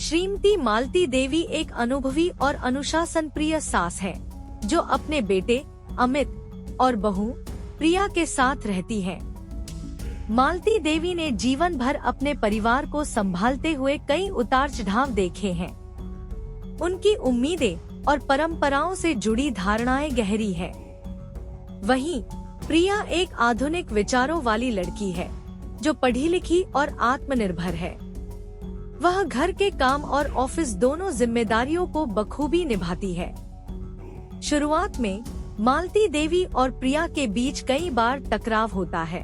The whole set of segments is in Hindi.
श्रीमती मालती देवी एक अनुभवी और अनुशासन प्रिय सास है, जो अपने बेटे अमित और बहू प्रिया के साथ रहती है। मालती देवी ने जीवन भर अपने परिवार को संभालते हुए कई उतार चढ़ाव देखे हैं। उनकी उम्मीदें और परंपराओं से जुड़ी धारणाएं गहरी है। वहीं प्रिया एक आधुनिक विचारों वाली लड़की है, जो पढ़ी लिखी और आत्मनिर्भर है। वह घर के काम और ऑफिस दोनों जिम्मेदारियों को बखूबी निभाती है। शुरुआत में मालती देवी और प्रिया के बीच कई बार टकराव होता है।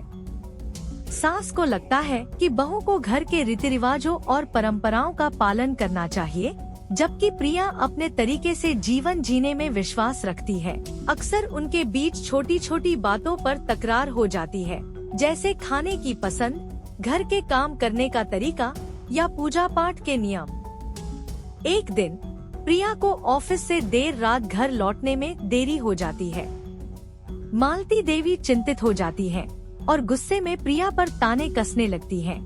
सास को लगता है कि बहू को घर के रीति रिवाजों और परंपराओं का पालन करना चाहिए, जबकि प्रिया अपने तरीके से जीवन जीने में विश्वास रखती है। अक्सर उनके बीच छोटी छोटी बातों पर तकरार हो जाती है, जैसे खाने की पसंद, घर के काम करने का तरीका या पूजा पाठ के नियम। एक दिन प्रिया को ऑफिस से देर रात घर लौटने में देरी हो जाती है। मालती देवी चिंतित हो जाती है और गुस्से में प्रिया पर ताने कसने लगती है।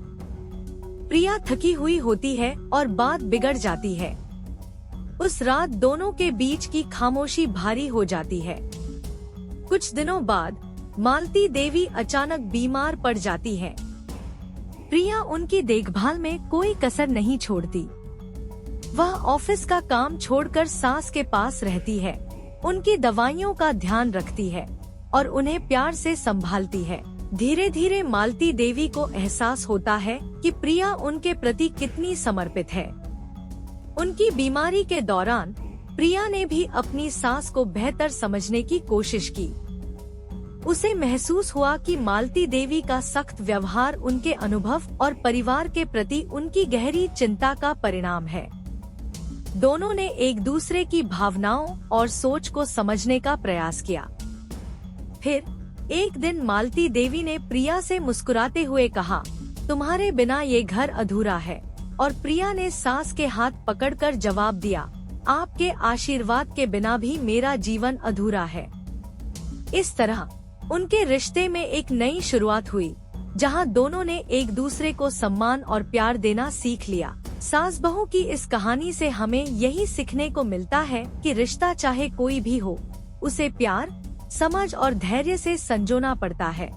प्रिया थकी हुई होती है और बात बिगड़ जाती है। उस रात दोनों के बीच की खामोशी भारी हो जाती है। कुछ दिनों बाद मालती देवी अचानक बीमार पड़ जाती है। प्रिया उनकी देखभाल में कोई कसर नहीं छोड़ती। वह ऑफिस का काम छोड़कर सास के पास रहती है, उनकी दवाइयों का ध्यान रखती है और उन्हें प्यार से संभालती है। धीरे धीरे मालती देवी को एहसास होता है कि प्रिया उनके प्रति कितनी समर्पित है। उनकी बीमारी के दौरान प्रिया ने भी अपनी सास को बेहतर समझने की कोशिश की। उसे महसूस हुआ कि मालती देवी का सख्त व्यवहार उनके अनुभव और परिवार के प्रति उनकी गहरी चिंता का परिणाम है। दोनों ने एक दूसरे की भावनाओं और सोच को समझने का प्रयास किया। फिर एक दिन मालती देवी ने प्रिया से मुस्कुराते हुए कहा, तुम्हारे बिना ये घर अधूरा है। और प्रिया ने सास के हाथ पकड़कर जवाब दिया, आपके आशीर्वाद के बिना भी मेरा जीवन अधूरा है। इस तरह उनके रिश्ते में एक नई शुरुआत हुई, जहां दोनों ने एक दूसरे को सम्मान और प्यार देना सीख लिया। सास बहू की इस कहानी से हमें यही सीखने को मिलता है कि रिश्ता चाहे कोई भी हो, उसे प्यार, समझ और धैर्य से संजोना पड़ता है।